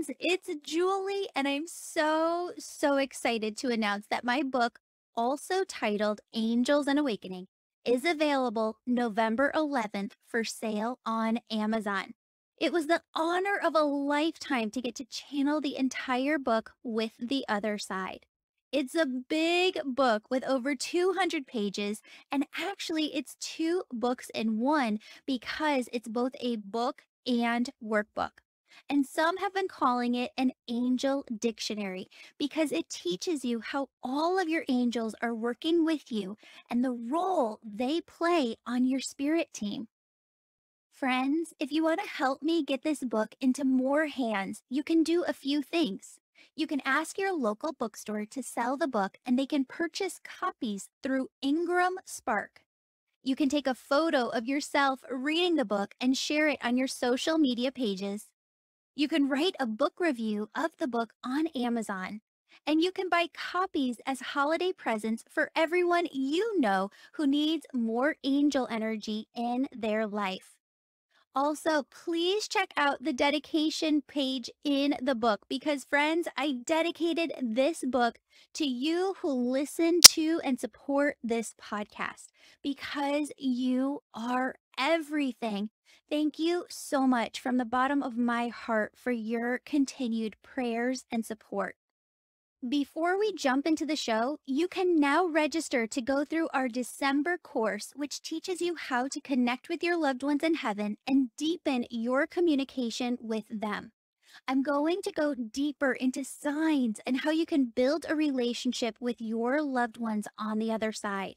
friends, it's Julie, and I'm so excited to announce that my book, also titled Angels and Awakening, is available November 11th for sale on Amazon. It was the honor of a lifetime to get to channel the entire book with the other side. It's a big book with over 200 pages, and actually, it's two books in one because it's both a book and workbook. And some have been calling it an angel dictionary because it teaches you how all of your angels are working with you and the role they play on your spirit team. Friends, if you want to help me get this book into more hands, you can do a few things. You can ask your local bookstore to sell the book and they can purchase copies through Ingram Spark. You can take a photo of yourself reading the book and share it on your social media pages. You can write a book review of the book on Amazon. And you can buy copies as holiday presents for everyone you know who needs more angel energy in their life. Also, please check out the dedication page in the book because, friends, I dedicated this book to you who listen to and support this podcast because you are everything. Thank you so much from the bottom of my heart for your continued prayers and support. Before we jump into the show, you can now register to go through our December course, which teaches you how to connect with your loved ones in heaven and deepen your communication with them. I'm going to go deeper into signs and how you can build a relationship with your loved ones on the other side.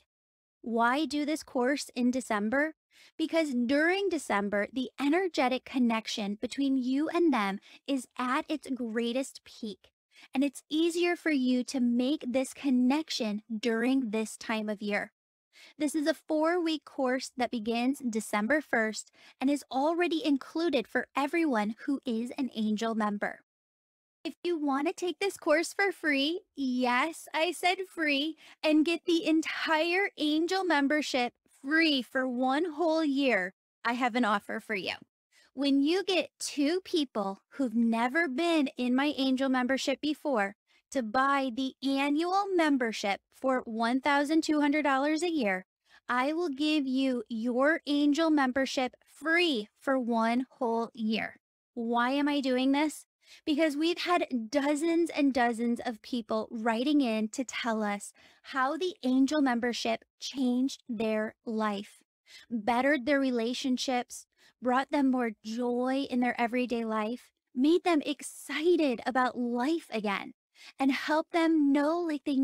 Why do this course in December? Because during December, the energetic connection between you and them is at its greatest peak. And it's easier for you to make this connection during this time of year. This is a 4-week course that begins December 1st and is already included for everyone who is an Angel member. If you want to take this course for free, yes, I said free, and get the entire Angel membership free for 1 whole year, I have an offer for you. When you get 2 people who've never been in my Angel membership before to buy the annual membership for $1,200 a year, I will give you your Angel membership free for 1 whole year. Why am I doing this? Because we've had dozens and dozens of people writing in to tell us how the Angel membership changed their life, bettered their relationships, brought them more joy in their everyday life, made them excited about life again, and helped them know like they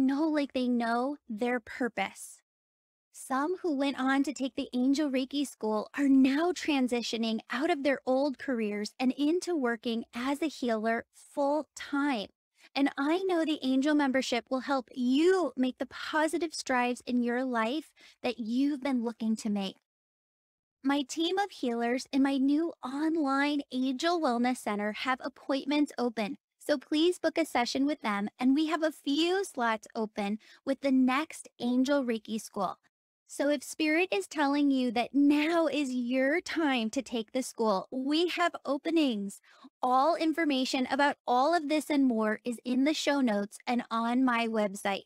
know their purpose. Some who went on to take the Angel Reiki School are now transitioning out of their old careers and into working as a healer full time. And I know the Angel membership will help you make the positive strides in your life that you've been looking to make. My team of healers in my new online Angel Wellness Center have appointments open. So please book a session with them, and we have a few slots open with the next Angel Reiki School. So if Spirit is telling you that now is your time to take the school, we have openings. All information about all of this and more is in the show notes and on my website,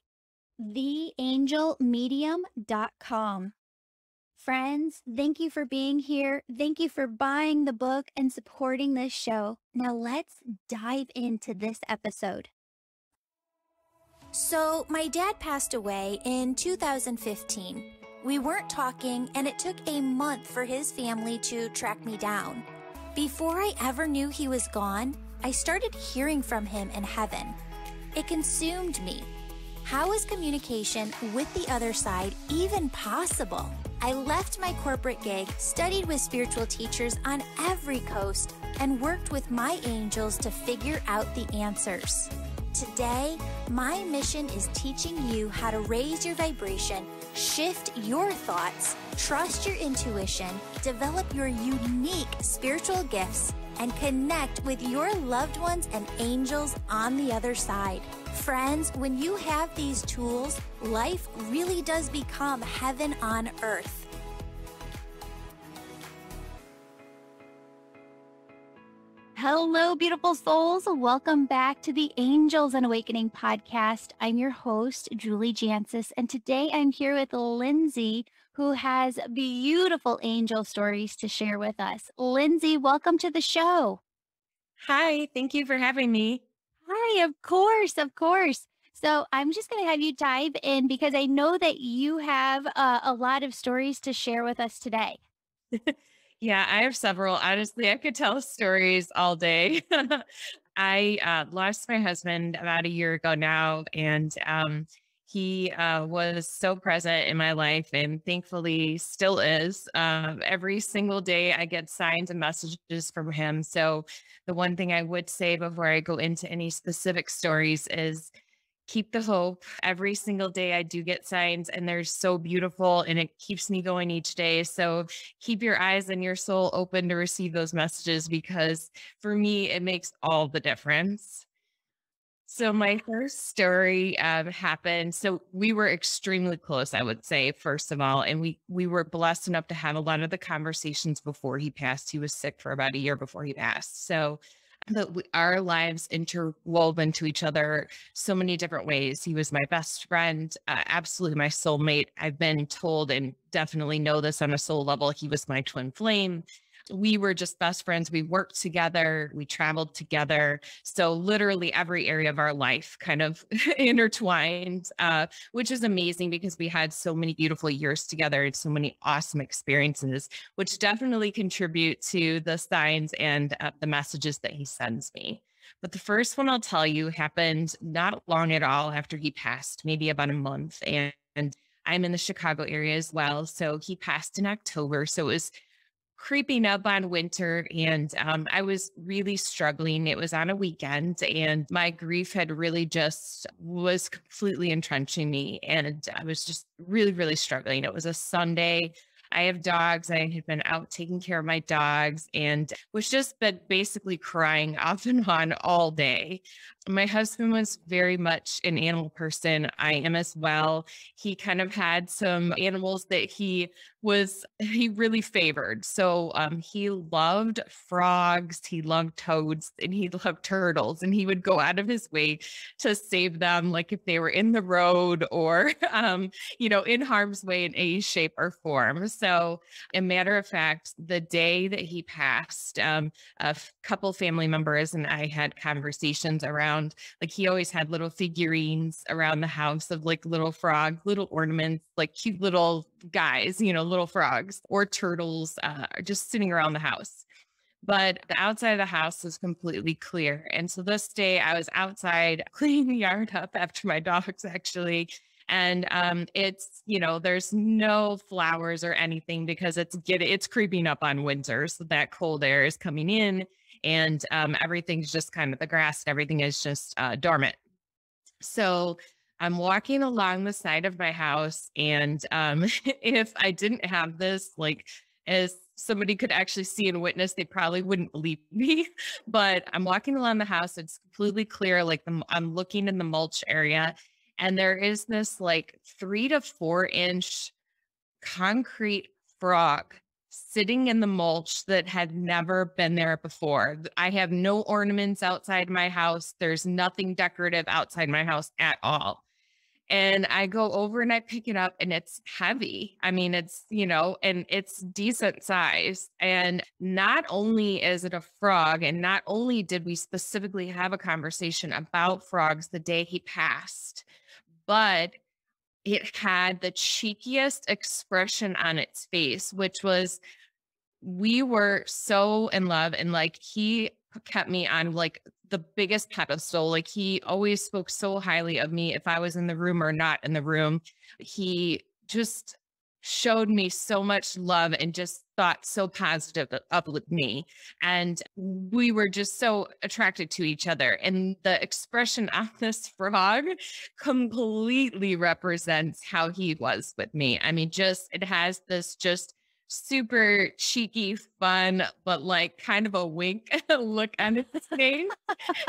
theangelmedium.com. Friends, thank you for being here. Thank you for buying the book and supporting this show. Now let's dive into this episode. So, my dad passed away in 2015. We weren't talking, and it took a month for his family to track me down. Before I ever knew he was gone, I started hearing from him in heaven. It consumed me. How is communication with the other side even possible? I left my corporate gig, studied with spiritual teachers on every coast, and worked with my angels to figure out the answers. Today, my mission is teaching you how to raise your vibration, shift your thoughts, trust your intuition, develop your unique spiritual gifts, and connect with your loved ones and angels on the other side. Friends, when you have these tools, life really does become heaven on earth. Hello, beautiful souls. Welcome back to the Angels and Awakening podcast. I'm your host, Julie Jancis, and today I'm here with Lindsay, who has beautiful angel stories to share with us. Lindsay, welcome to the show. Hi, thank you for having me. Hi, of course, of course. So I'm just going to have you dive in because I know that you have a lot of stories to share with us today. Yeah, I have several. Honestly, I could tell stories all day. I lost my husband about a year ago now, and he was so present in my life and thankfully still is. Every single day, I get signs and messages from him. So, the one thing I would say before I go into any specific stories is keep the hope. Every single day I do get signs and they're so beautiful and it keeps me going each day. So keep your eyes and your soul open to receive those messages because for me, it makes all the difference. So my first story happened. So we were extremely close, I would say, first of all, and we were blessed enough to have a lot of the conversations before he passed. He was sick for about a year before he passed. So our lives interwoven to each other so many different ways. He was my best friend, absolutely my soulmate. I've been told and definitely know this on a soul level. He was my twin flame. We were just best friends. We worked together, we traveled together. So, literally, every area of our life kind of intertwined, which is amazing because we had so many beautiful years together and so many awesome experiences, which definitely contribute to the signs and the messages that he sends me. But the first one I'll tell you happened not long at all after he passed, maybe about a month. And I'm in the Chicago area as well. So he passed in October. So it was creeping up on winter and I was really struggling. It was on a weekend and my grief had really just was completely entrenching me and I was just really, really struggling. It was a Sunday. I have dogs. I had been out taking care of my dogs and was just been basically crying off and on all day. My husband was very much an animal person. I am as well. He kind of had some animals that he really favored. So he loved frogs, he loved toads, and he loved turtles. And he would go out of his way to save them, like if they were in the road or in harm's way in any shape or form. So, a matter of fact, the day that he passed, couple family members and I had conversations around like he always had little figurines around the house of like little frogs, little ornaments, like cute little guys, little frogs or turtles just sitting around the house. But the outside of the house was completely clear. And so this day I was outside cleaning the yard up after my dogs actually. And there's no flowers or anything because it's creeping up on winter. So that cold air is coming in and everything's just kind of the grass and everything is just dormant. So I'm walking along the side of my house, and if I didn't have this, like, as somebody could actually see and witness, they probably wouldn't believe me. But I'm walking along the house; it's completely clear. Like I'm looking in the mulch area, and there is this like 3 to 4 inch concrete frog sitting in the mulch that had never been there before. I have no ornaments outside my house. There's nothing decorative outside my house at all. And I go over and I pick it up and it's heavy. I mean, and it's decent size. And not only is it a frog, and not only did we specifically have a conversation about frogs the day he passed, but it had the cheekiest expression on its face, which was we were so in love and like he kept me on like the biggest pedestal. Like he always spoke so highly of me if I was in the room or not in the room. He just showed me so much love and just thought so positive of with me. And we were just so attracted to each other. And the expression on this frog completely represents how he was with me. I mean, just it has this just super cheeky, fun, but like kind of a wink look on his face.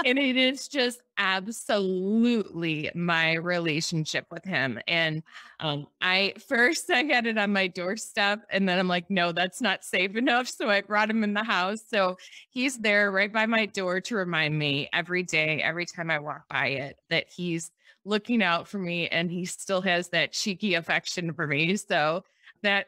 And it is just absolutely my relationship with him. And I first I had it on my doorstep, and then I'm like, no, that's not safe enough. So I brought him in the house. So he's there right by my door to remind me every day, every time I walk by it, that he's looking out for me and he still has that cheeky affection for me. So that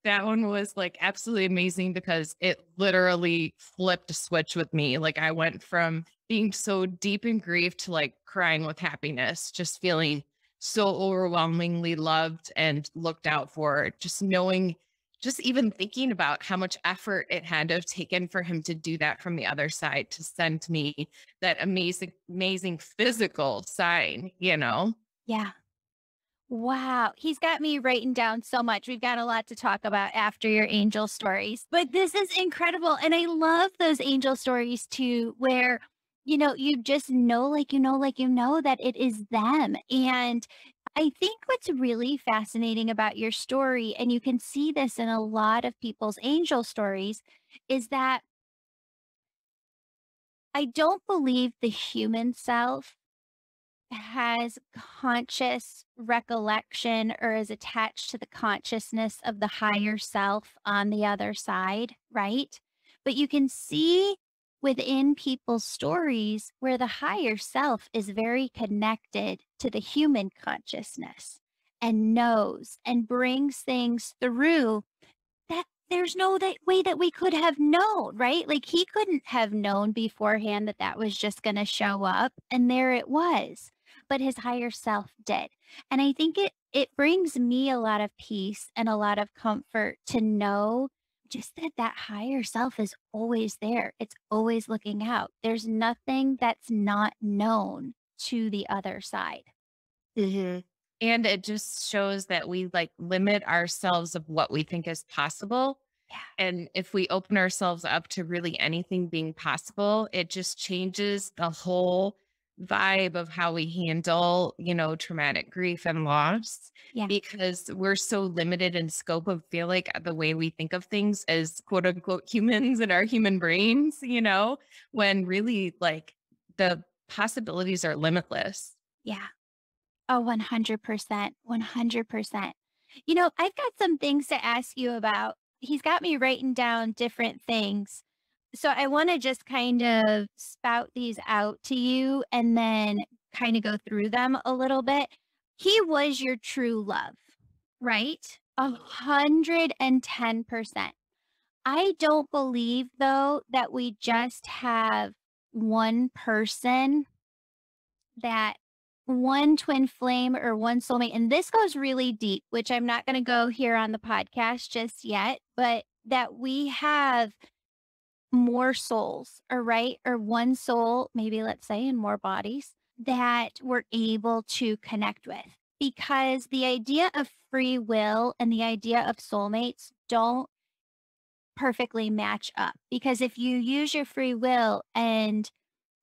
that one was like absolutely amazing because it literally flipped a switch with me. Like I went from being so deep in grief to like crying with happiness, just feeling so overwhelmingly loved and looked out for, just knowing, just even thinking about how much effort it had to have taken for him to do that from the other side to send me that amazing, amazing physical sign, you know? Yeah. Wow. He's got me writing down so much. We've got a lot to talk about after your angel stories, but this is incredible. And I love those angel stories too, where, you just know, that it is them. And I think what's really fascinating about your story, and you can see this in a lot of people's angel stories, is that I don't believe the human self has conscious recollection or is attached to the consciousness of the higher self on the other side, right? But you can see within people's stories where the higher self is very connected to the human consciousness and knows and brings things through that there's no way that we could have known, right? Like, he couldn't have known beforehand that that was just gonna show up, and there it was, but his higher self did, and I think it brings me a lot of peace and a lot of comfort to know just that that higher self is always there, it's always looking out. There's nothing that's not known to the other side. Mhm. And it just shows that we like limit ourselves of what we think is possible. Yeah, And if we open ourselves up to really anything being possible, it just changes the whole vibe of how we handle, traumatic grief and loss yeah. because we're so limited in scope of feel like the way we think of things as quote unquote humans in our human brains, when really like the possibilities are limitless. Yeah. Oh, 100%, 100%. I've got some things to ask you about. He's got me writing down different things. So I want to just kind of spout these out to you and then kind of go through them a little bit. He was your true love, right? 110%. I don't believe, though, that we just have one person, that one twin flame or one soulmate, and this goes really deep, which I'm not going to go here on the podcast just yet, but that we have more souls, or right, or one soul, maybe let's say in more bodies that we're able to connect with. Because the idea of free will and the idea of soulmates don't perfectly match up. Because if you use your free will and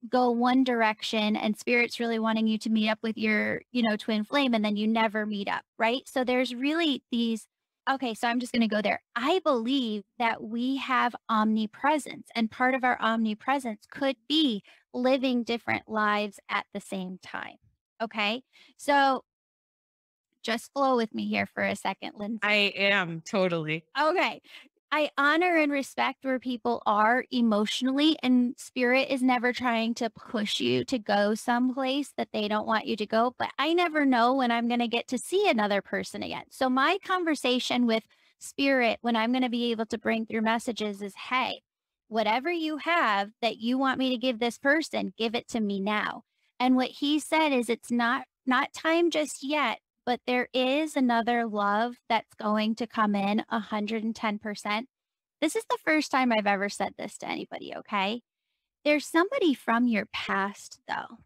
go one direction and spirit's really wanting you to meet up with your, twin flame, and then you never meet up, right? So there's really these. Okay, so I'm just going to go there. I believe that we have omnipresence, and part of our omnipresence could be living different lives at the same time. Okay. So just flow with me here for a second, Lindsay. I am totally. Okay. I honor and respect where people are emotionally, and spirit is never trying to push you to go someplace that they don't want you to go. But I never know when I'm going to get to see another person again. So, my conversation with spirit when I'm going to be able to bring through messages is, hey, whatever you have that you want me to give this person, give it to me now. And what he said is, it's not time just yet, but there is another love that's going to come in 110%. This is the first time I've ever said this to anybody, okay? There's somebody from your past, though,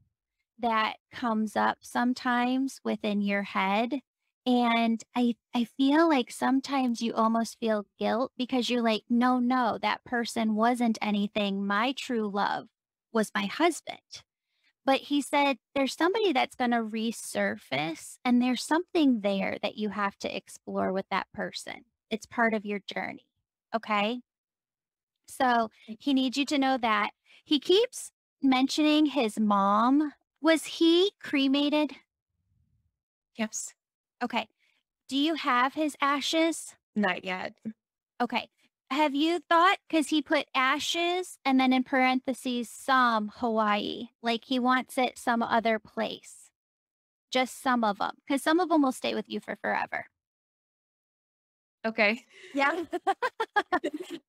that comes up sometimes within your head. And I feel like sometimes you almost feel guilt because you're like, no, no, that person wasn't anything. My true love was my husband. But he said, "There's somebody that's gonna resurface, and there's something there that you have to explore with that person." It's part of your journey. Okay. So he needs you to know that. He keeps mentioning his mom. Was he cremated? Yes. Okay. Do you have his ashes? Not yet. Okay. Have you thought, because he put ashes and then in parentheses, some Hawaii, like he wants it some other place, just some of them, because some of them will stay with you for forever. Okay. Yeah.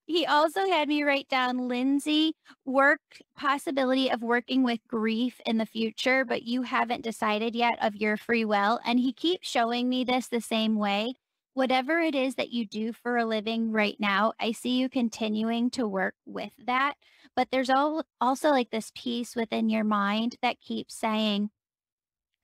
He also had me write down Lindsay, work possibility of working with grief in the future, but you haven't decided yet of your free will. And he keeps showing me this the same way. Whatever it is that you do for a living right now, I see you continuing to work with that. But there's also like this piece within your mind that keeps saying,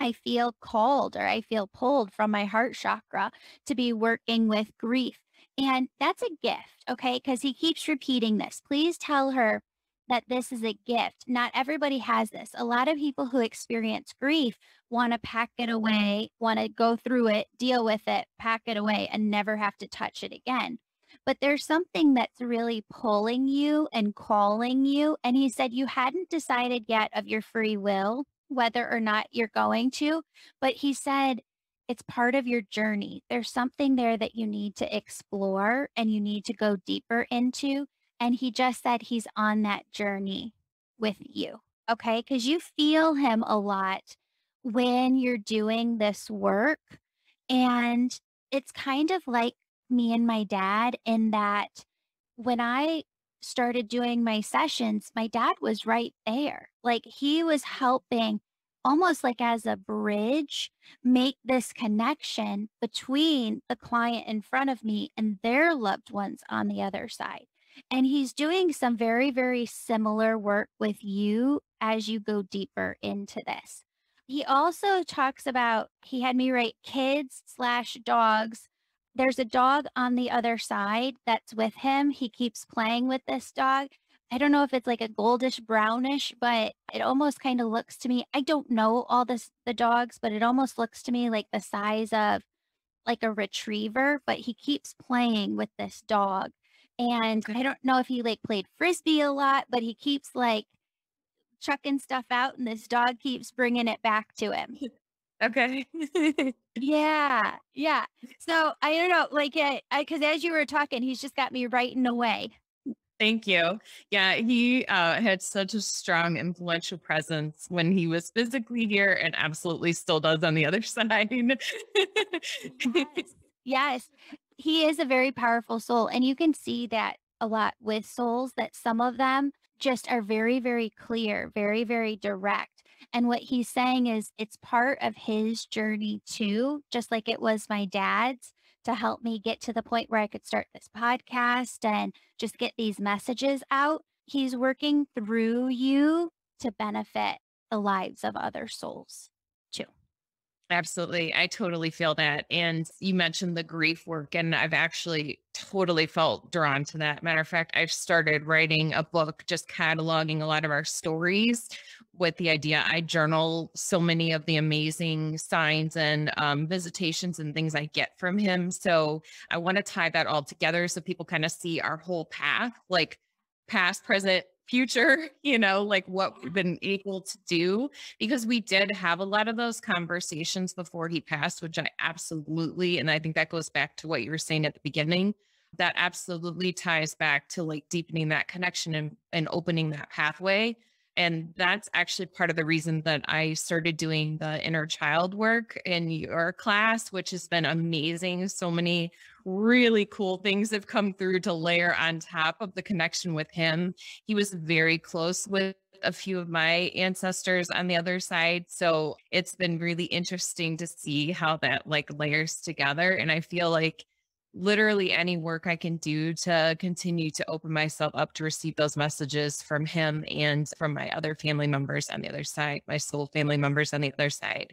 I feel called or I feel pulled from my heart chakra to be working with grief. And that's a gift, okay? Because he keeps repeating this. Please tell her that this is a gift. Not everybody has this. A lot of people who experience grief want to pack it away, want to go through it, deal with it, pack it away, and never have to touch it again. But there's something that's really pulling you and calling you. And he said you hadn't decided yet of your free will whether or not you're going to, but he said it's part of your journey. There's something there that you need to explore and you need to go deeper into. And he just said he's on that journey with you. Okay. Because you feel him a lot when you're doing this work. And it's kind of like me and my dad in that when I started doing my sessions, my dad was right there. Like he was helping almost like as a bridge make this connection between the client in front of me and their loved ones on the other side. And he's doing some very, very similar work with you as you go deeper into this. He also talks about, he had me write kids slash dogs. There's a dog on the other side that's with him. He keeps playing with this dog. I don't know if it's like a goldish brownish, but it almost kind of looks to me. I don't know all the dogs, but it almost looks to me like the size of like a retriever, but he keeps playing with this dog. And Okay. I don't know if he like played frisbee a lot, but he keeps like chucking stuff out and this dog keeps bringing it back to him. Okay. Yeah, yeah. So, I don't know, like, because as you were talking, he's just got me writing away. Thank you. Yeah, he had such a strong, influential presence when he was physically here and absolutely still does on the other side. Yes. Yes. He is a very powerful soul, and you can see that a lot with souls that some of them just are very, very clear, very, very direct. And what he's saying is it's part of his journey too, just like it was my dad's to help me get to the point where I could start this podcast and just get these messages out. He's working through you to benefit the lives of other souls too. Absolutely. I totally feel that. And you mentioned the grief work, and I've actually totally felt drawn to that. Matter of fact, I've started writing a book just cataloging a lot of our stories with the idea. I journal so many of the amazing signs and visitations and things I get from him. So I want to tie that all together so people kind of see our whole path, like past, present, future, like what we've been able to do, because we did have a lot of those conversations before he passed, which I absolutely, and I think that goes back to what you were saying at the beginning, that absolutely ties back to like deepening that connection and opening that pathway. And that's actually part of the reason that I started doing the inner child work in your class, which has been amazing. So many really cool things have come through to layer on top of the connection with him. He was very close with a few of my ancestors on the other side. So it's been really interesting to see how that like layers together. And I feel like literally any work I can do to continue to open myself up to receive those messages from him and from my other family members on the other side, my soul family members on the other side.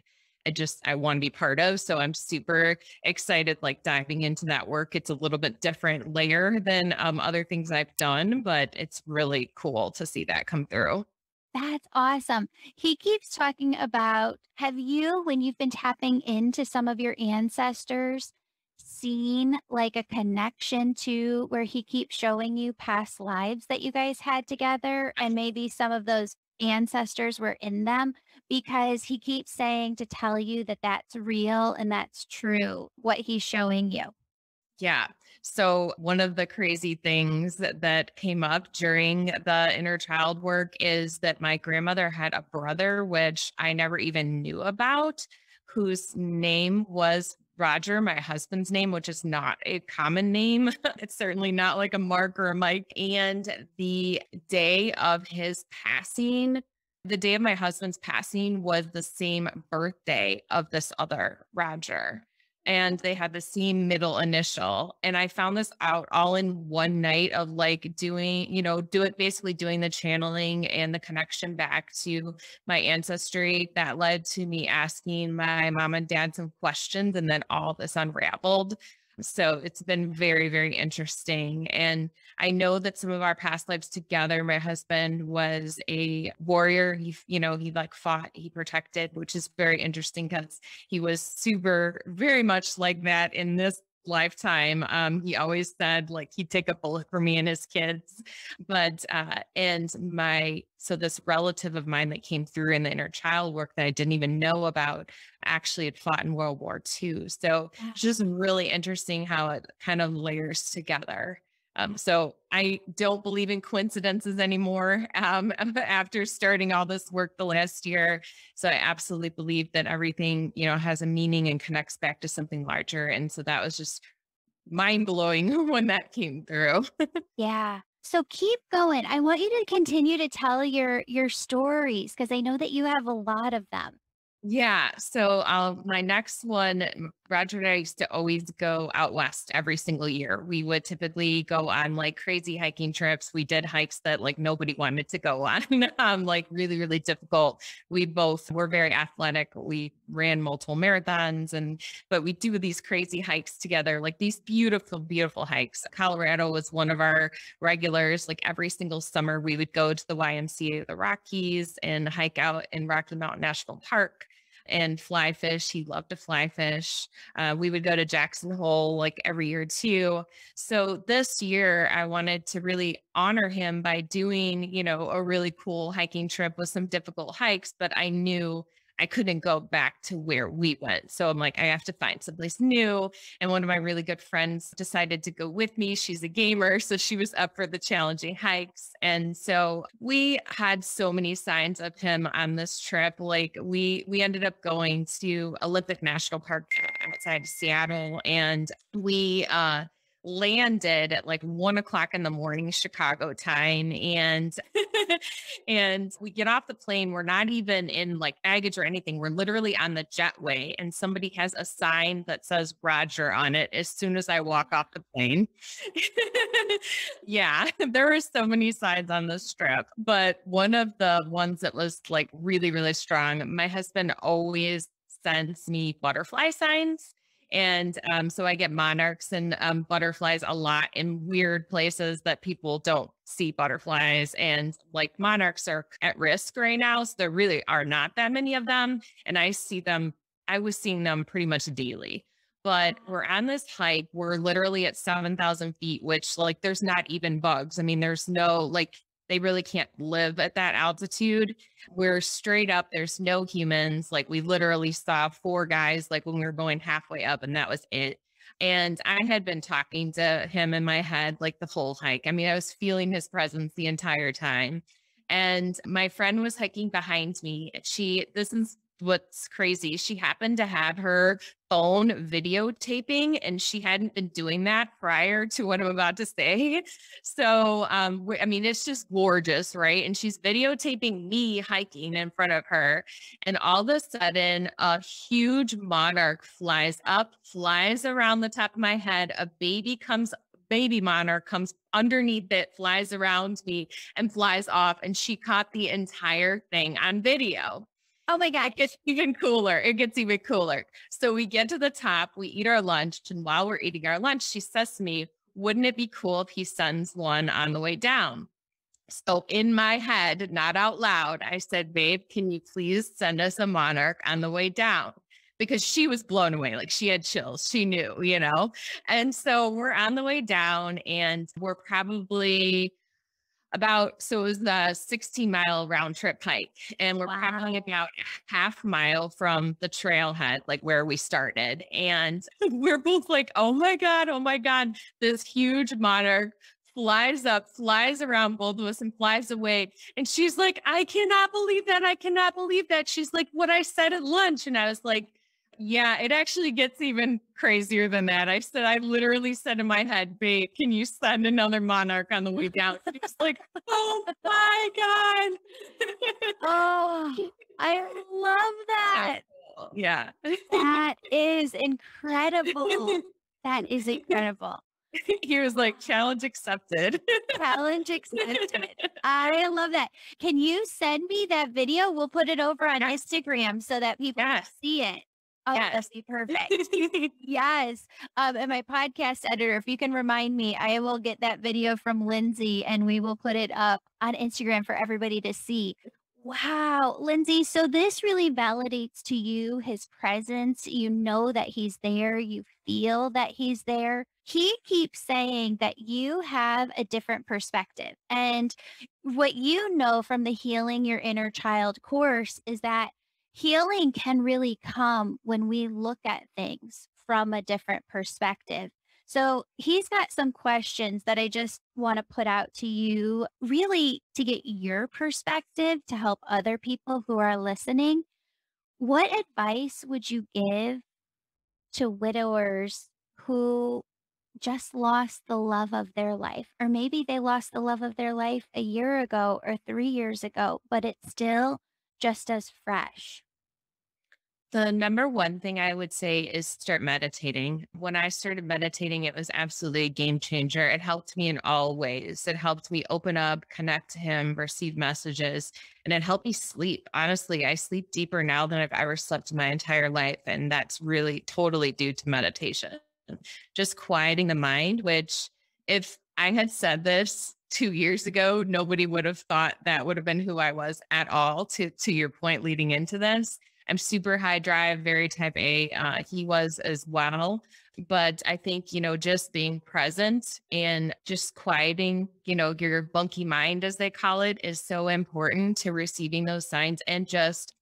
I want to be part of. So I'm super excited, like diving into that work. It's a little bit different layer than other things I've done, but it's really cool to see that come through. That's awesome. He keeps talking about, have you, when you've been tapping into some of your ancestors, seen like a connection to where he keeps showing you past lives that you guys had together and maybe some of those ancestors were in them because he keeps saying to tell you that that's real and that's true what he's showing you. Yeah. So one of the crazy things that came up during the inner child work is that my grandmother had a brother, which I never even knew about, whose name was Roger, my husband's name, which is not a common name. It's certainly not like a Mark or a Mike. And day of his passing, the day of my husband's passing was the same birthday of this other Roger, and they had the same middle initial. And I found this out all in one night of like doing, basically doing the channeling and the connection back to my ancestry that led to me asking my mom and dad some questions. And then all this unraveled. So it's been very, very interesting. And I know that some of our past lives together, my husband was a warrior. He like fought, he protected, which is very interesting because he was super, very much like that in this lifetime. He always said like he'd take a bullet for me and his kids. So this relative of mine that came through in the inner child work that I didn't even know about actually had fought in World War II. So Yeah. it's just really interesting how it kind of layers together. So I don't believe in coincidences anymore after starting all this work the last year. So I absolutely believe that everything, has a meaning and connects back to something larger. And so that was just mind blowing when that came through. Yeah. So keep going. I want you to continue to tell your stories because I know that you have a lot of them. Yeah. So my next one, Roger and I used to always go out west every single year. We would typically go on like crazy hiking trips. We did hikes that like nobody wanted to go on, like really, really difficult. We both were very athletic. We ran multiple marathons but we do these crazy hikes together, like these beautiful, beautiful hikes. Colorado was one of our regulars. Like every single summer, we would go to the YMCA of the Rockies and hike out in Rocky Mountain National Park and fly fish. He loved to fly fish. We would go to Jackson Hole like every year too. So this year, I wanted to really honor him by doing, a really cool hiking trip with some difficult hikes, but I knew I couldn't go back to where we went. So I'm like, I have to find someplace new. And one of my really good friends decided to go with me. She's a gamer, so she was up for the challenging hikes. And so we had so many signs of him on this trip. Like we ended up going to Olympic National Park outside of Seattle, and we landed at like 1 o'clock in the morning Chicago time, and and we get off the plane. We're not even in like baggage or anything. We're literally on the jetway, and somebody has a sign that says Roger on it as soon as I walk off the plane. Yeah, there were so many signs on this trip, but one of the ones that was like really, really strong, my husband always sends me butterfly signs. And so I get monarchs and butterflies a lot in weird places that people don't see butterflies. And like monarchs are at risk right now. So there really are not that many of them. And I was seeing them pretty much daily. But we're on this hike. We're literally at 7,000 feet, which like there's not even bugs. I mean, there's no like, they really can't live at that altitude. We're straight up. There's no humans. Like we literally saw four guys like when we were going halfway up, and that was it. And I had been talking to him in my head like the whole hike. I mean, I was feeling his presence the entire time. And my friend was hiking behind me. This is what's crazy. She happened to have her phone videotaping, and she hadn't been doing that prior to what I'm about to say. So, I mean, it's just gorgeous, right? And she's videotaping me hiking in front of her. And all of a sudden, a huge monarch flies up, flies around the top of my head. Baby monarch comes underneath it, flies around me and flies off. And she caught the entire thing on video. Oh my It gets gosh. even cooler. It gets even cooler. So we get to the top, we eat our lunch. And while we're eating our lunch, she says to me, wouldn't it be cool if he sends one on the way down? So in my head, not out loud, I said, babe, can you please send us a monarch on the way down? because she was blown away. Like she had chills. She knew, you know? And so we're on the way down and we're probably so it was the 16-mile round trip hike. And we're probably Wow. about a half mile from the trailhead, like where we started. And we're both like, oh my God, oh my God. This huge monarch flies up, flies around both of us and flies away. And she's like, I cannot believe that. I cannot believe that. She's like, what I said at lunch. And I was like, yeah, it actually gets even crazier than that. I literally said in my head, babe, can you send another monarch on the way down? She's like, oh my God. Oh, I love Yeah. that. Yeah. That is incredible. That is incredible. He was like, challenge accepted. Challenge accepted. I love that. Can you send me that video? We'll put it over on Yes. Instagram so that people can Yes. see it. Oh, that'd Yes. be perfect. Yes. And my podcast editor, if you can remind me, I will get that video from Lindsay and we will put it up on Instagram for everybody to see. Wow, Lindsay. So this really validates to you his presence. You know that he's there. You feel that he's there. He keeps saying that you have a different perspective. And what you know from the Healing Your Inner Child course is that healing can really come when we look at things from a different perspective. So he's got some questions that I just want to put out to you, really to get your perspective to help other people who are listening. What advice would you give to widowers who just lost the love of their life? Or maybe they lost the love of their life a year ago or 3 years ago, but it's still just as fresh. The number one thing I would say is start meditating. When I started meditating, it was absolutely a game changer. It helped me in all ways. It helped me open up, connect to him, receive messages, and it helped me sleep. Honestly, I sleep deeper now than I've ever slept in my entire life. And that's really totally due to meditation. Just quieting the mind, which if I had said this 2 years ago, nobody would have thought that would have been who I was at all, to your point leading into this. I'm super high drive, very type A. He was as well. But I think, just being present and just quieting, your bunky mind, as they call it, is so important to receiving those signs and just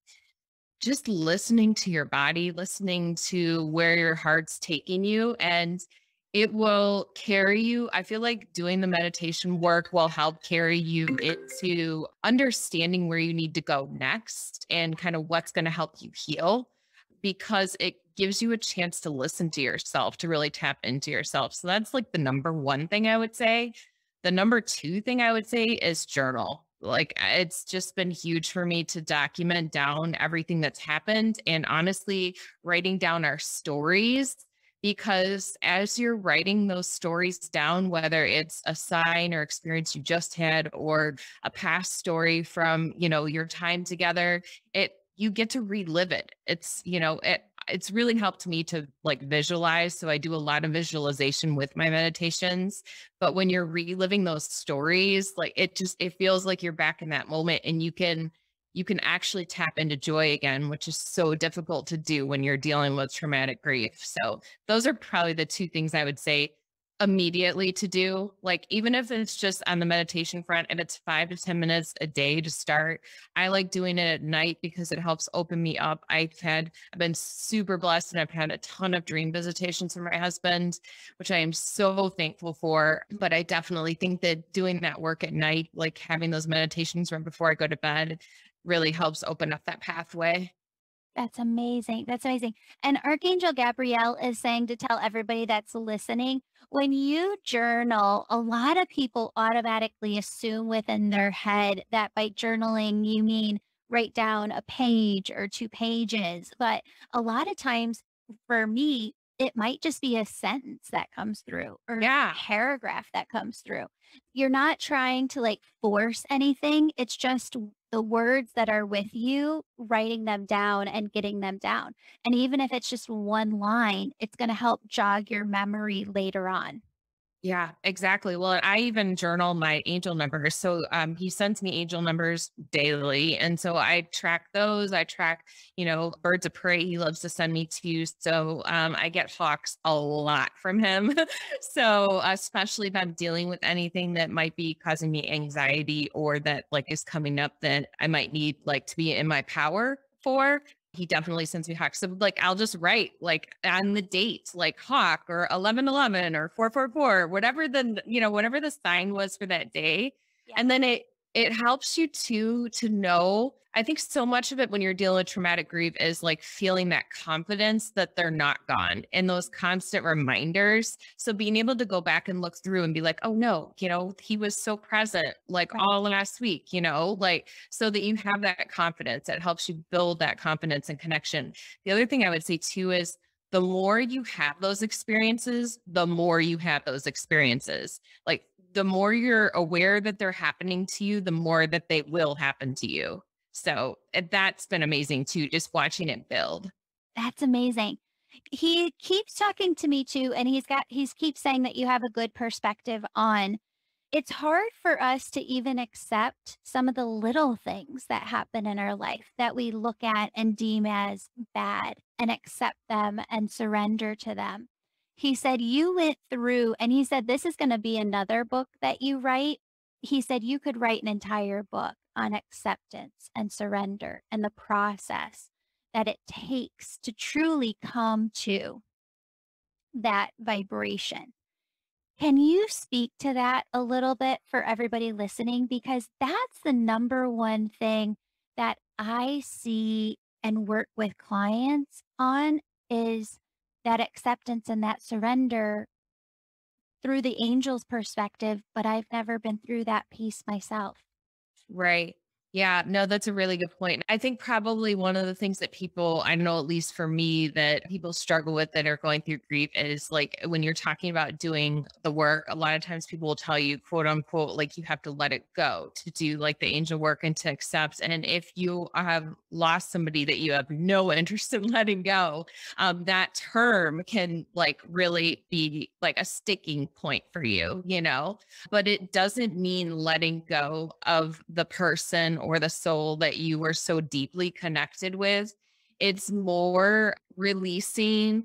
listening to your body, listening to where your heart's taking you, and it will carry you. I feel like doing the meditation work will help carry you into understanding where you need to go next and kind of what's going to help you heal, because it gives you a chance to listen to yourself, to really tap into yourself. So that's like the number one thing I would say. The number two thing I would say is journal. Like it's just been huge for me to document down everything that's happened, and honestly, writing down our stories, because as you're writing those stories down, whether it's a sign or experience you just had or a past story from, your time together, you get to relive it. It's really helped me to like visualize. So I do a lot of visualization with my meditations. But when you're reliving those stories, like it feels like you're back in that moment, and you can actually tap into joy again, which is so difficult to do when you're dealing with traumatic grief. So those are probably the two things I would say immediately to do. Like, even if it's just on the meditation front and it's 5 to 10 minutes a day to start, I like doing it at night because it helps open me up. I've been super blessed, and I've had a ton of dream visitations from my husband, which I am so thankful for. But I definitely think that doing that work at night, like having those meditations right before I go to bed, really helps open up that pathway. That's amazing. That's amazing. And Archangel Gabrielle is saying to tell everybody that's listening, when you journal, a lot of people automatically assume within their head that by journaling, you mean write down a page or 2 pages. But a lot of times for me, it might just be a sentence that comes through or a Yeah. paragraph that comes through. You're not trying to like force anything. It's just the words that are with you, writing them down and getting them down. And even if it's just one line, it's going to help jog your memory later on. Yeah, exactly. Well, I even journal my angel numbers. So he sends me angel numbers daily. And so I track those. I track, birds of prey he loves to send me to. So I get hawks a lot from him. So especially if I'm dealing with anything that might be causing me anxiety or that like is coming up that I might need like to be in my power for. He definitely sends me hawks. So like I'll just write like on the date, like hawk or 1111 or 444, whatever whatever the sign was for that day. Yeah. And then it helps you to know. I think so much of it when you're dealing with traumatic grief is like feeling that confidence that they're not gone and those constant reminders. So being able to go back and look through and be like, oh no, he was so present like Right. all last week, like so that you have that confidence. That helps you build that confidence and connection. The other thing I would say too is the more you have those experiences, the more you have those experiences. Like the more you're aware that they're happening to you, the more that they will happen to you. So that's been amazing too, just watching it build. That's amazing. He keeps talking to me too, and he's keeps saying that you have a good perspective on it's hard for us to even accept some of the little things that happen in our life that we look at and deem as bad and accept them and surrender to them. He said, you went through, and he said, this is going to be another book that you write. He said, you could write an entire book on acceptance and surrender and the process that it takes to truly come to that vibration. Can you speak to that a little bit for everybody listening? Because that's the number one thing that I see and work with clients on is that acceptance and that surrender through the angel's perspective, but I've never been through that piece myself. Right. Yeah, no, that's a really good point. I think probably one of the things that people, I know at least for me, that people struggle with that are going through grief is like when you're talking about doing the work, a lot of times people will tell you, quote unquote, like you have to let it go to do like the angel work and to accept. And if you have lost somebody that you have no interest in letting go, that term can like really be like a sticking point for you. But it doesn't mean letting go of the person or the soul that you were so deeply connected with. It's more releasing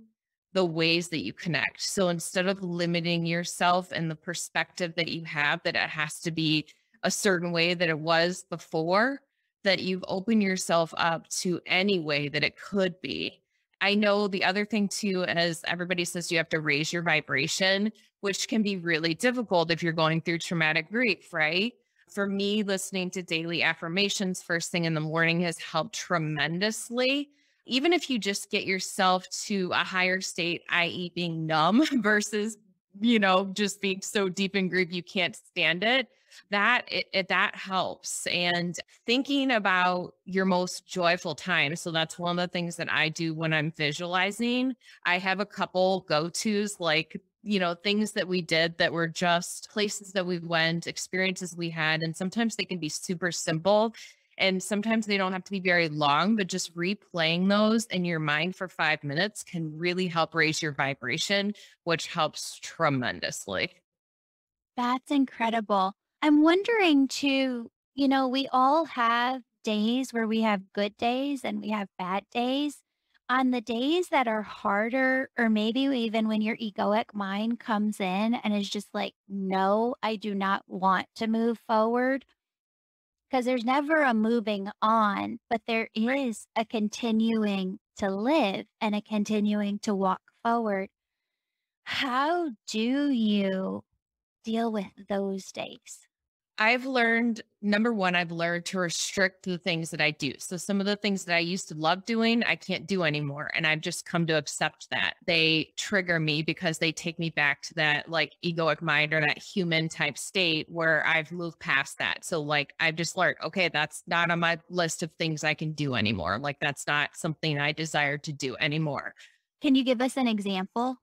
the ways that you connect. So instead of limiting yourself and the perspective that you have that it has to be a certain way that it was before, that you've opened yourself up to any way that it could be. I know the other thing too, as everybody says, you have to raise your vibration, which can be really difficult if you're going through traumatic grief, right? For me, listening to daily affirmations first thing in the morning has helped tremendously. Even if you just get yourself to a higher state, i.e., being numb versus, just being so deep in grief you can't stand it, that helps. And thinking about your most joyful time. So that's one of the things that I do when I'm visualizing. I have a couple go-tos like things that we did that were just places that we went, experiences we had. And sometimes they can be super simple. And sometimes they don't have to be very long, but just replaying those in your mind for 5 minutes can really help raise your vibration, which helps tremendously. That's incredible. I'm wondering too, we all have days where we have good days and we have bad days. On the days that are harder, or maybe even when your egoic mind comes in and is just like, no, I do not want to move forward, because there's never a moving on, but there is a continuing to live and a continuing to walk forward. How do you deal with those days? I've learned number one, I've learned to restrict the things that I do. So some of the things that I used to love doing, I can't do anymore. And I've just come to accept that. They trigger me because they take me back to that like egoic mind or that human type state where I've moved past that. So like I've just learned, okay, that's not on my list of things I can do anymore. Like that's not something I desire to do anymore. Can you give us an example?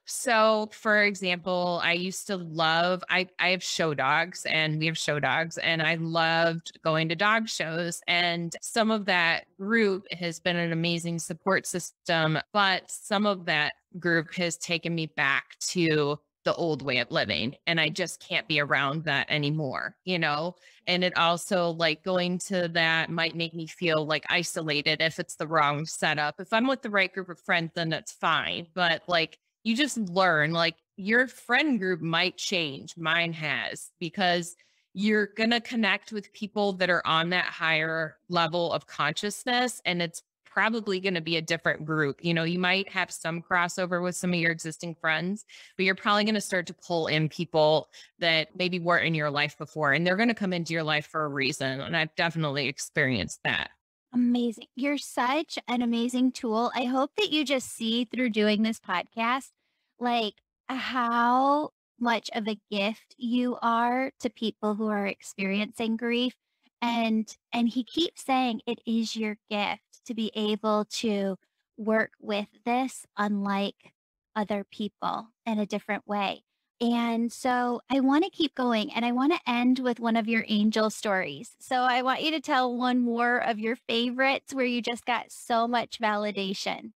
So, for example, I used to love I have show dogs and we have show dogs and I loved going to dog shows and some of that group has been an amazing support system, but some of that group has taken me back to the old way of living and I just can't be around that anymore, you know? And it also like going to that might make me feel like isolated if it's the wrong setup. If I'm with the right group of friends, then that's fine. But like you just learn like your friend group might change. Mine has because you're going to connect with people that are on that higher level of consciousness and it's probably going to be a different group. You know, you might have some crossover with some of your existing friends, but you're probably going to start to pull in people that maybe weren't in your life before and they're going to come into your life for a reason. And I've definitely experienced that. Amazing. You're such an amazing tool. I hope that you just see through doing this podcast, like how much of a gift you are to people who are experiencing grief. And he keeps saying it is your gift to be able to work with this unlike other people in a different way. And so I want to keep going and I want to end with one of your angel stories. So I want you to tell one more of your favorites where you just got so much validation.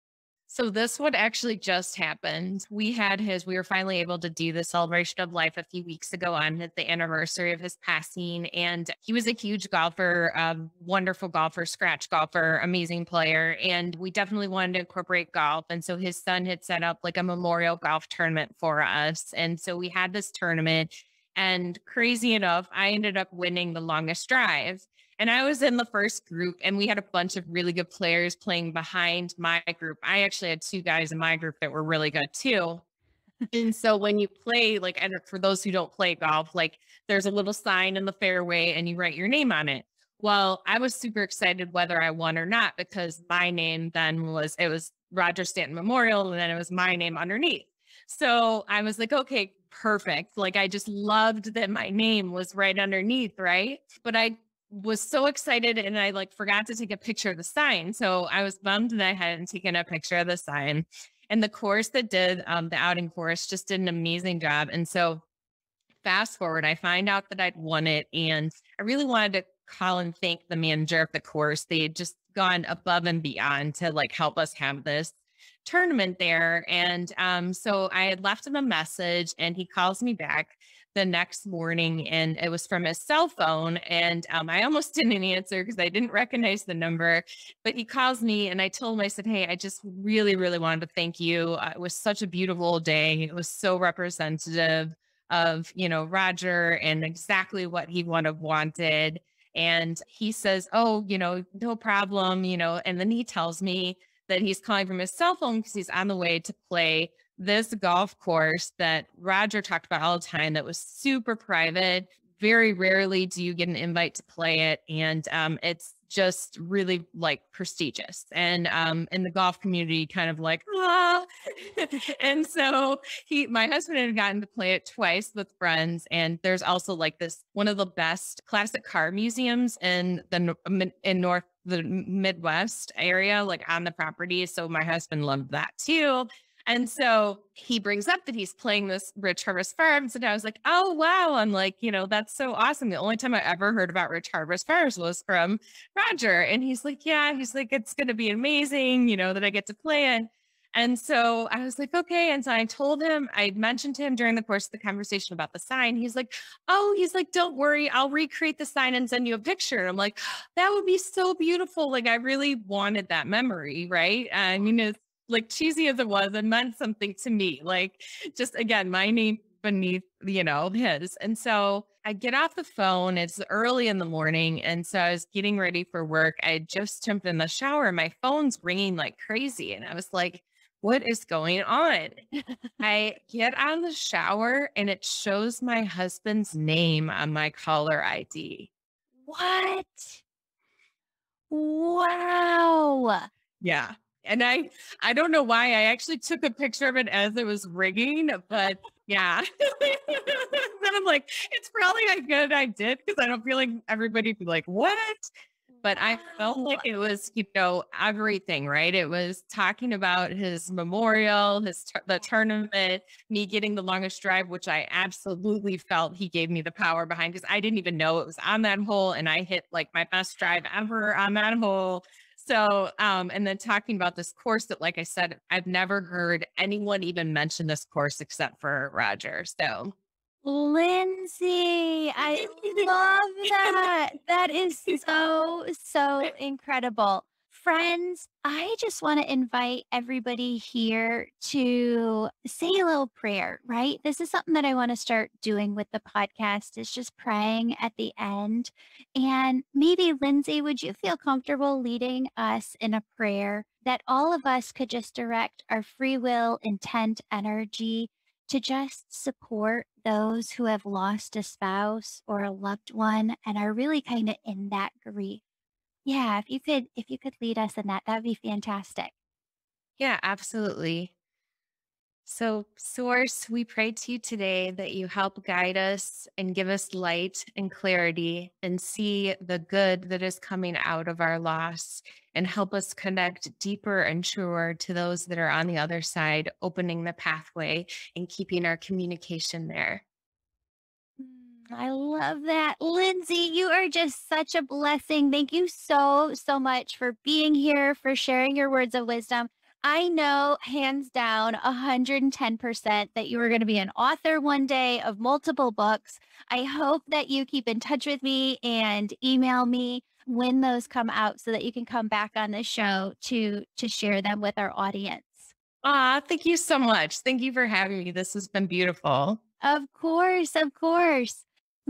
So this one actually just happened. We were finally able to do the celebration of life a few weeks ago on the anniversary of his passing. And he was a huge golfer, wonderful golfer, scratch golfer, amazing player. And we definitely wanted to incorporate golf. And so his son had set up like a memorial golf tournament for us. And so we had this tournament and crazy enough, I ended up winning the longest drive. And I was in the first group, and we had a bunch of really good players playing behind my group. I actually had two guys in my group that were really good too. And so when you play, like, and for those who don't play golf, like there's a little sign in the fairway and you write your name on it. Well, I was super excited whether I won or not because my name then it was Roger Stanton Memorial and then it was my name underneath. So I was like, okay, perfect. Like I just loved that my name was right underneath, right? But I was so excited and I like forgot to take a picture of the sign. So I was bummed that I hadn't taken a picture of the sign. And the course that did the outing course just did an amazing job. And so fast forward, I find out that I'd won it. And I really wanted to call and thank the manager of the course. They had just gone above and beyond to like help us have this tournament there. And so I had left him a message and he calls me back the next morning and it was from his cell phone. And I almost didn't answer because I didn't recognize the number, but he calls me and I told him, I said, hey, I just really, really wanted to thank you. It was such a beautiful day. It was so representative of, you know, Roger and exactly what he would have wanted. And he says, oh, you know, no problem, you know, and then he tells me that he's calling from his cell phone because he's on the way to play this golf course that Roger talked about all the time that was super private. Very rarely do you get an invite to play it. And it's just really like prestigious. And in the golf community, kind of like, ah. And so my husband had gotten to play it twice with friends. And there's also like this, one of the best classic car museums in the Midwest area, like on the property. So my husband loved that too. And so he brings up that he's playing this Rich Harvest Farms. And I was like, oh, wow. I'm like, you know, that's so awesome. The only time I ever heard about Rich Harvest Farms was from Roger. And he's like, yeah, he's like, it's going to be amazing, you know, that I get to play it. And so I was like, okay. And so I told him, I mentioned to him during the course of the conversation about the sign. He's like, oh, he's like, don't worry. I'll recreate the sign and send you a picture. And I'm like, that would be so beautiful. Like, I really wanted that memory. Right. I mean, it's like cheesy as it was, it meant something to me. Like, just again, my name beneath, you know, his. And so I get off the phone. It's early in the morning. And so I was getting ready for work. I had just jumped in the shower. My phone's ringing like crazy. And I was like, what is going on? I get out of the shower and it shows my husband's name on my caller ID. What? Wow. Yeah. And I don't know why I actually took a picture of it as it was ringing, but yeah. Then I'm like, it's probably a good I did because I don't feel like everybody be like, what? But I felt like Wow. it was, you know, everything, right? It was talking about his memorial, the tournament, me getting the longest drive, which I absolutely felt he gave me the power behind because I didn't even know it was on that hole. And I hit like my best drive ever on that hole. So, and then talking about this course that, like I said, I've never heard anyone even mention this course except for Roger. So, Lindsay, I love that. That is so incredible. Friends, I just want to invite everybody here to say a little prayer, right? This is something that I want to start doing with the podcast is just praying at the end. And maybe Lindsay, would you feel comfortable leading us in a prayer that all of us could just direct our free will, intent, energy to just support those who have lost a spouse or a loved one and are really kind of in that grief. Yeah, if you could lead us in that, that'd be fantastic. yeah, absolutely. So, Source, we pray to you today that you help guide us and give us light and clarity and see the good that is coming out of our loss and help us connect deeper and truer to those that are on the other side, opening the pathway and keeping our communication there. I love that. Lindsay, you are just such a blessing. Thank you so much for being here, for sharing your words of wisdom. I know hands down 110% that you are going to be an author one day of multiple books. I hope that you keep in touch with me and email me when those come out so that you can come back on the show to share them with our audience. Ah, thank you so much. Thank you for having me. This has been beautiful. Of course, of course.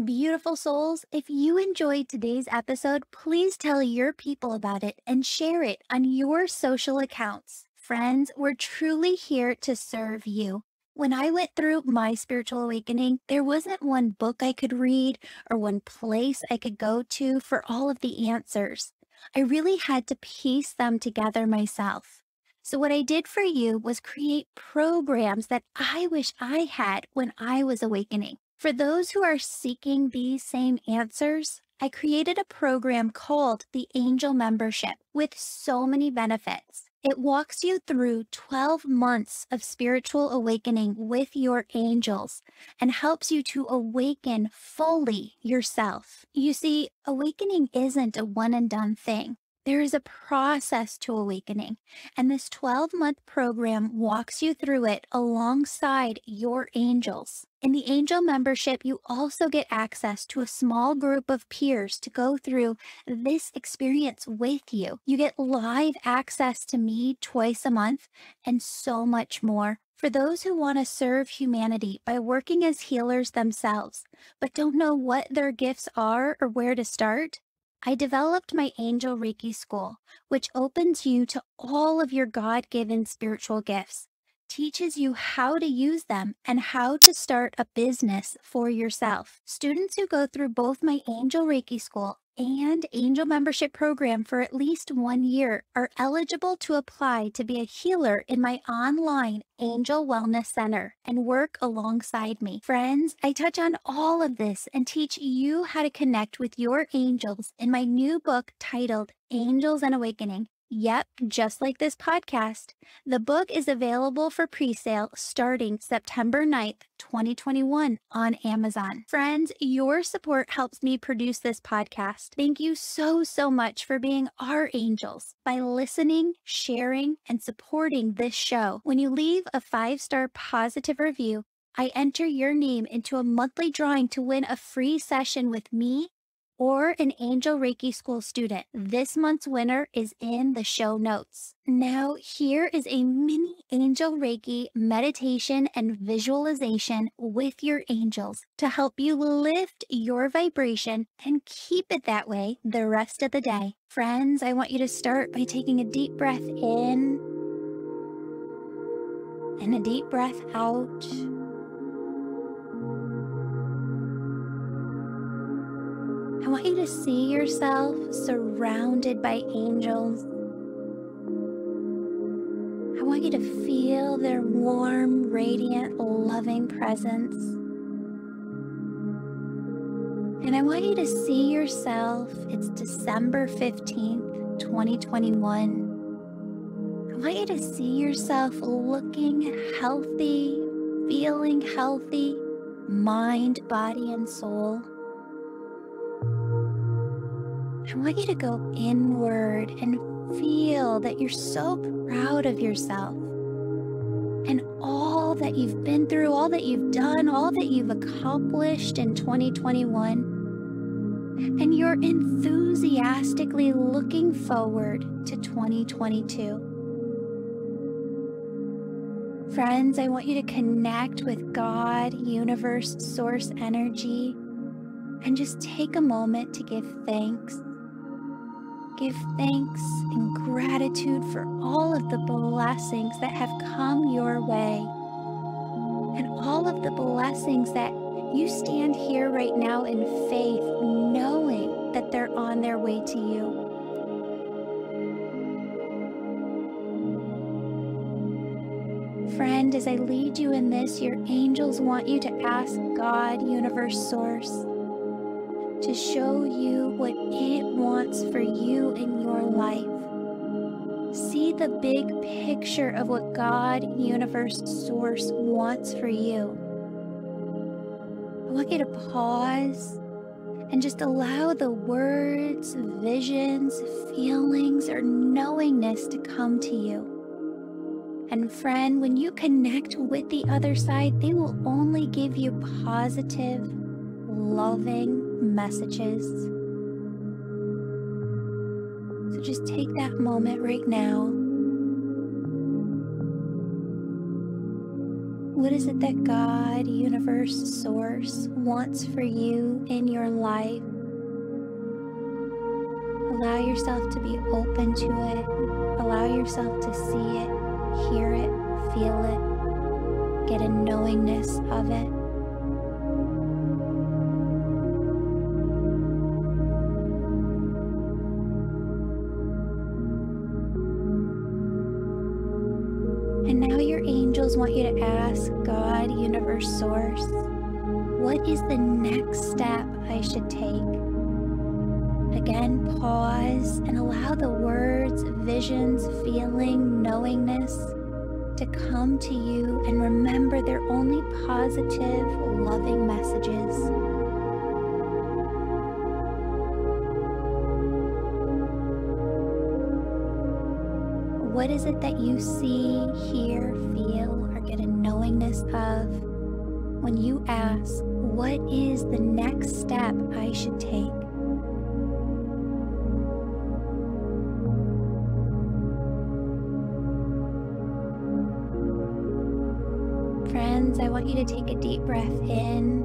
Beautiful souls, if you enjoyed today's episode, please tell your people about it and share it on your social accounts. Friends, we're truly here to serve you. When I went through my spiritual awakening, there wasn't one book I could read or one place I could go to for all of the answers. I really had to piece them together myself. So, what I did for you was create programs that I wish I had when I was awakening. For those who are seeking these same answers, I created a program called the Angel Membership with so many benefits. It walks you through 12 months of spiritual awakening with your angels and helps you to awaken fully yourself. You see, awakening isn't a one and done thing. There is a process to awakening, and this 12-month program walks you through it alongside your angels. In the angel membership, you also get access to a small group of peers to go through this experience with you. You get live access to me twice a month and so much more. For those who want to serve humanity by working as healers themselves, but don't know what their gifts are or where to start, I developed my Angel Reiki School, which opens you to all of your God-given spiritual gifts, teaches you how to use them and how to start a business for yourself. Students who go through both my Angel Reiki School and Angel Membership program for at least 1 year are eligible to apply to be a healer in my online Angel Wellness Center and work alongside me. Friends, I touch on all of this and teach you how to connect with your angels in my new book titled Angels and Awakening. Yep, just like this podcast. The book is available for pre-sale starting September 9th, 2021 on Amazon. Friends, your support helps me produce this podcast. Thank you so much for being our angels by listening, sharing, and supporting this show. When you leave a 5-star positive review, I enter your name into a monthly drawing to win a free session with me or an Angel Reiki School student. This month's winner is in the show notes. Now, here is a mini Angel Reiki meditation and visualization with your angels to help you lift your vibration and keep it that way the rest of the day. Friends, I want you to start by taking a deep breath in and a deep breath out. I want you to see yourself surrounded by angels. I want you to feel their warm, radiant, loving presence. And I want you to see yourself, it's December 15th, 2021. I want you to see yourself looking healthy, feeling healthy, mind, body, and soul. I want you to go inward and feel that you're so proud of yourself and all that you've been through, all that you've done, all that you've accomplished in 2021. And you're enthusiastically looking forward to 2022. Friends, I want you to connect with God, universe, source energy, and just take a moment to give thanks. Give thanks and gratitude for all of the blessings that have come your way, and all of the blessings that you stand here right now in faith, knowing that they're on their way to you. Friend, as I lead you in this, your angels want you to ask God, universe, source, to show you what it wants for you in your life. See the big picture of what God, universe, source wants for you. I want you to pause and just allow the words, visions, feelings, or knowingness to come to you. And friend, when you connect with the other side, they will only give you positive, loving messages. So just take that moment right now. What is it that God, universe, source wants for you in your life? Allow yourself to be open to it. Allow yourself to see it, hear it, feel it, get a knowingness of it. And now your angels want you to ask God, universe, source, what is the next step I should take? Again, pause and allow the words, visions, feeling, knowingness to come to you, and remember they're only positive, loving messages. What is it that you see, hear, feel, or get a knowingness of when you ask, what is the next step I should take? Friends, I want you to take a deep breath in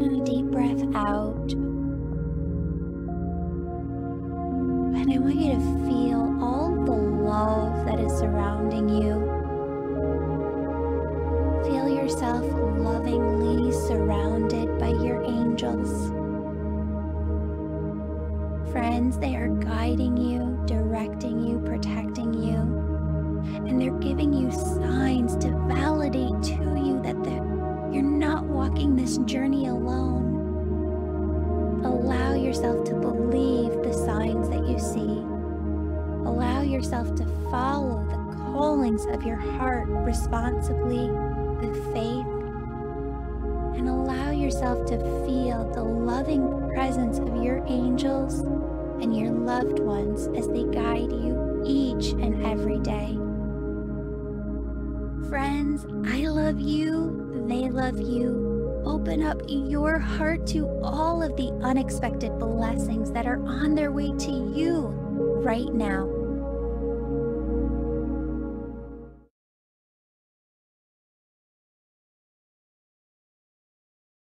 and a deep breath out. And I want you to feel all the love that is surrounding you. Feel yourself lovingly surrounded by your angels. Friends, they are guiding you, directing you, protecting you, and they're giving you signs to validate to you that you're not walking this journey alone. Allow yourself to believe the signs that you see. Allow yourself to follow the callings of your heart responsibly with faith. And allow yourself to feel the loving presence of your angels and your loved ones as they guide you each and every day. Friends, I love you. They love you. Open up your heart to all of the unexpected blessings that are on their way to you right now.